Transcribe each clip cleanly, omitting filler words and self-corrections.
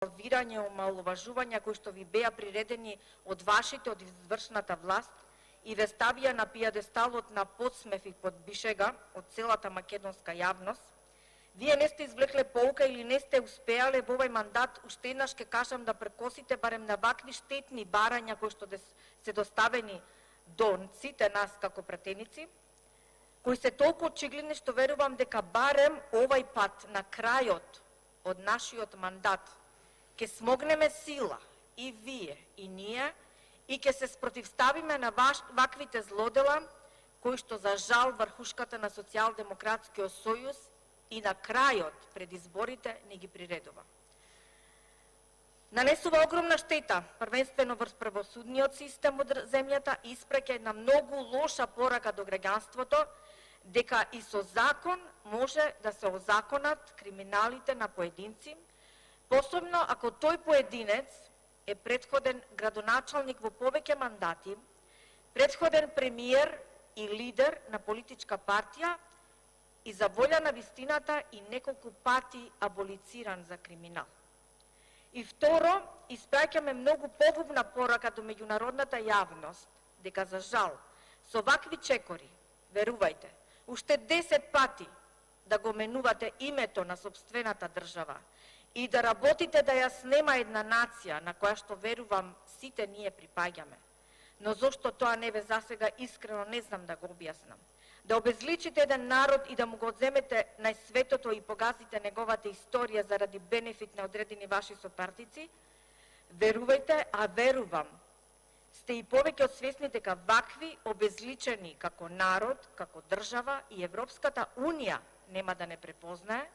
вирање, омаловажувања кои што ви беа приредени од вашите, од извршната власт и ве ставија на пијадесталот на подсмев и подбишега од целата македонска јавност, вие не сте извлекле поука или не сте успеале во овој мандат, уште еднаш ќе кажам, да прекосите барем на вакви штетни барања кои што се доставени до сите нас како пратеници, кои се толку очигледни што верувам дека барем овај пат на крајот од нашиот мандат ќе смогнеме сила и вие и ние и ќе се спротивставиме на ваквите злодела кои што за жал врхушката на Социјалдемократскиот сојуз и на крајот пред изборите не ги приредува. Нанесува огромна штета, првенствено врз правосудниот систем од земјата и испраќа една многу лоша порака до граѓанството дека и со закон може да се озаконат криминалите на поединци, посебно ако тој поединец е претходен градоначалник во повеќе мандати, претходен премиер и лидер на политичка партија и за волја на вистината и неколку пати аболициран за криминал. И второ, испраќаме многу погубна порака до меѓународната јавност дека за жал со вакви чекори, верувајте, уште 10 пати да го менувате името на сопствената држава и да работите да ја снема една нација на која што верувам сите ние припаѓаме. Но зошто тоа не ве засега, искрено не знам да го објаснам. Да обезличите еден народ и да му го одземете најсветото и погазите неговата историја заради бенефит на одредени ваши сопартици, верувајте, а верувам, сте и повеќе освесни дека вакви обезличени како народ, како држава и Европската Унија нема да не препознае,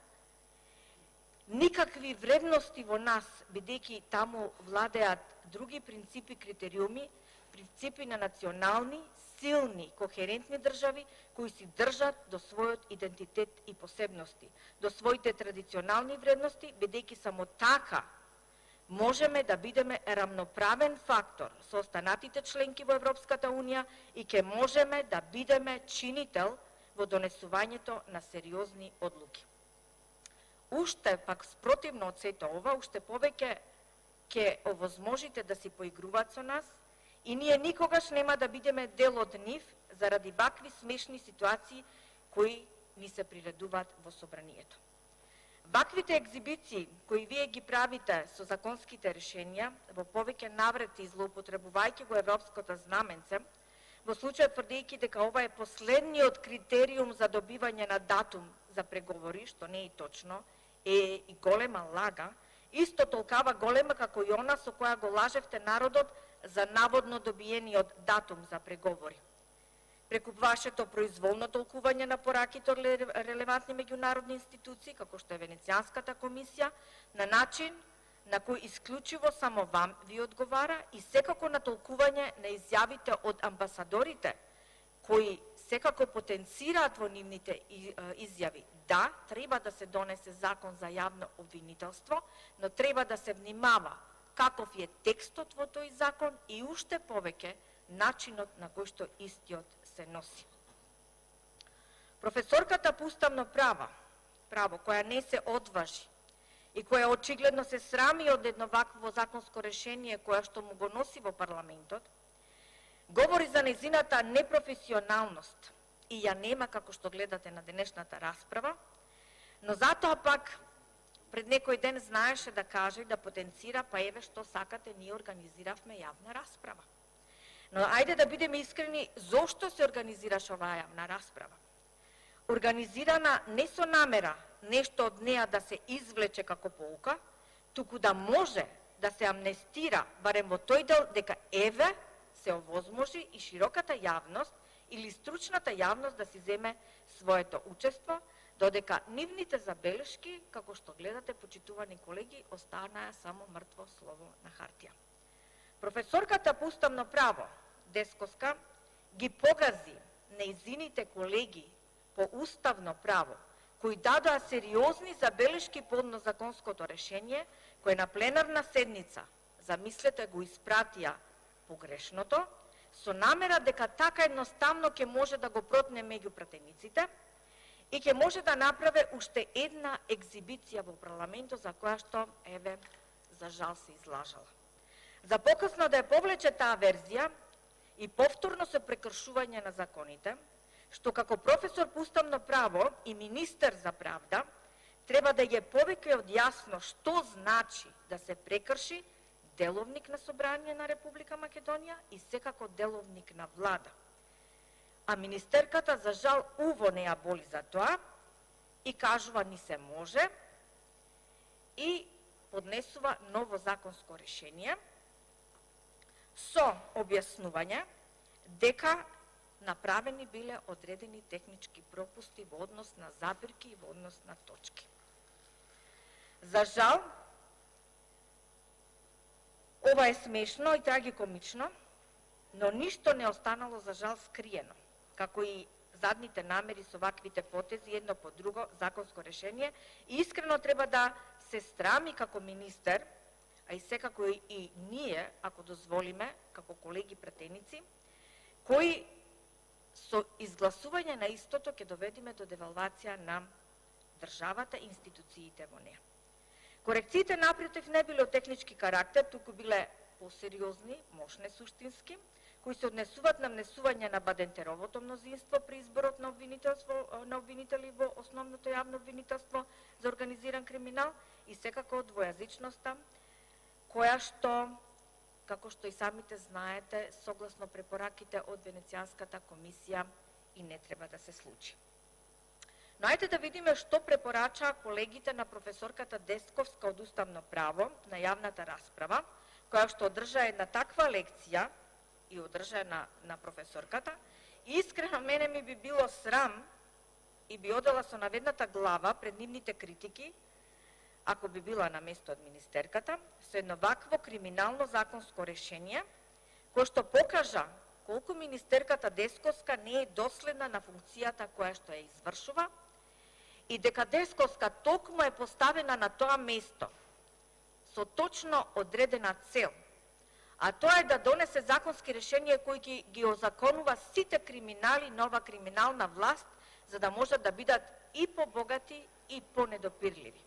никакви вредности во нас, бидејќи таму владеат други принципи, критериуми, принципи на национални, силни, кохерентни држави, кои си држат до својот идентитет и посебности, до своите традиционални вредности, бидејќи само така можеме да бидеме рамноправен фактор со останатите членки во Европската Унија и ќе можеме да бидеме чинител во донесувањето на сериозни одлуки. Уште пак спротивно од сето ова, уште повеќе ќе овозможите да си поигруваат со нас и ние никогаш нема да бидеме дел од нив заради вакви смешни ситуации кои ни се приредуваат во собранието. Ваквите екзибиции кои вие ги правите со законските решенија, во повеќе наврети злоупотребувајќи го европското знаменце, во случај тврдејќи дека ова е последниот критериум за добивање на датум за преговори, што не е точно, е и голема лага, исто толкава голема како и она со која го лажевте народот за наводно добиениот датум за преговори. Преку вашето произволно толкување на пораките од релевантни меѓународни институции, како што е Венецијанската комисија, на начин на кој исклучиво само вам ви одговара и секако на толкување на изјавите од амбасадорите, кои секако потенцираат во нивните изјави. Да, треба да се донесе закон за јавно обвинителство, но треба да се внимава каков е текстот во тој закон и уште повеќе начинот на кој што истиот се носи. Професорката по уставно право, која не се одважи и која очигледно се срами од едно вакво законско решение која што му го носи во парламентот, говори за нејзината непрофесионалност и ја нема како што гледате на денешната расправа, но затоа пак пред некој ден знаеше да каже и да потенцира, па еве што сакате, ние организиравме јавна расправа. Но ајде да бидеме искрени, зошто се организираше оваа јавна расправа? Организирана не со намера нешто од неа да се извлече како поука, туку да може да се амнестира, барем во тој дел, дека еве се овозможи и широката јавност или стручната јавност да си земе своето учество, додека нивните забелешки, како што гледате, почитувани колеги, останаа само мртво слово на хартија. Професорката по уставно право, Десковска, ги погази нејзините колеги по уставно право, кои дадоа сериозни забелешки по законското решение, кое на пленарна седница, замислете, го испратија погрешното, со намера дека така едноставно ќе може да го протне меѓу пратениците и ќе може да направи уште една екзибиција во парламентот за која што, еве, за жал се излажала. За покасно да ја повлече таа верзија и повторно се прекршување на законите, што како професор по уставно право и министер за правда треба да е повеќе од јасно што значи да се прекрши деловник на Собрание на Република Македонија и секако деловник на влада. А министерката за жал уво не ја боли за тоа и кажува ни се може и поднесува ново законско решение со објаснување дека направени биле одредени технички пропусти во однос на запирки и во однос на точки. За жал, ова е смешно и трагикомично, но ништо не останало за жал скриено, како и задните намери со ваквите потези едно по друго законско решение и искрено треба да се срами како министер, а и секако и ние, ако дозволиме, како колеги пратеници, кои со изгласување на истото ќе доведеме до девалвација на државата и институциите во неја. Корекциите напротив не биле од технички карактер, туку биле посериозни, мощни, суштински, кои се однесуваат на внесување на Бадентеровото мнозинство при изборот на обвинители во основното јавно обвинителство за организиран криминал и секако двојазичноста, која што, како што и самите знаете, согласно препораките од Венецијанската комисија и не треба да се случи. Но ајде да видиме што препорачаа колегите на професорката Десковска од Уставно право на јавната расправа, која што одржа една таква лекција и одржа на професорката, и искрено мене ми би било срам и би одела со наведната глава пред нивните критики, ако би била на место од министерката, со едно вакво криминално законско решение, кој што покажа колку министерката Десковска не е доследна на функцијата која што ја извршува и дека Десковска токму е поставена на тоа место со точно одредена цел, а тоа е да донесе законски решенија кои ги озаконува сите криминали на ова криминална власт, за да можат да бидат и побогати и понедопирливи.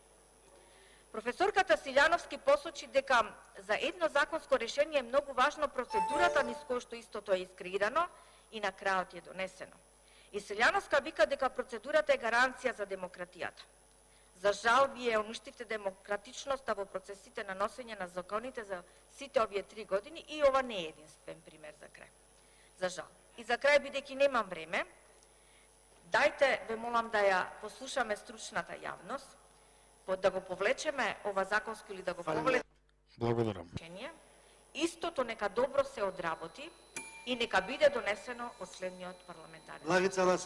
Професорката Силјановски посочи дека за едно законско решение е многу важно процедурата низ која што истото е искреирано и на крајот е донесено. И Силјановска вика дека процедурата е гаранција за демократијата. За жал, вие уништивте демократичноста во процесите на носење на законите за сите овие 3 години и ова не е единствен пример за крај. За жал. И за крај, бидејќи немам време, дајте, ве молам да ја послушаме стручната јавност, да го повлечеме ова законско или да го повлечеме. Благодарам. Истото нека добро се одработи и нека биде донесено од следниот парламентарен.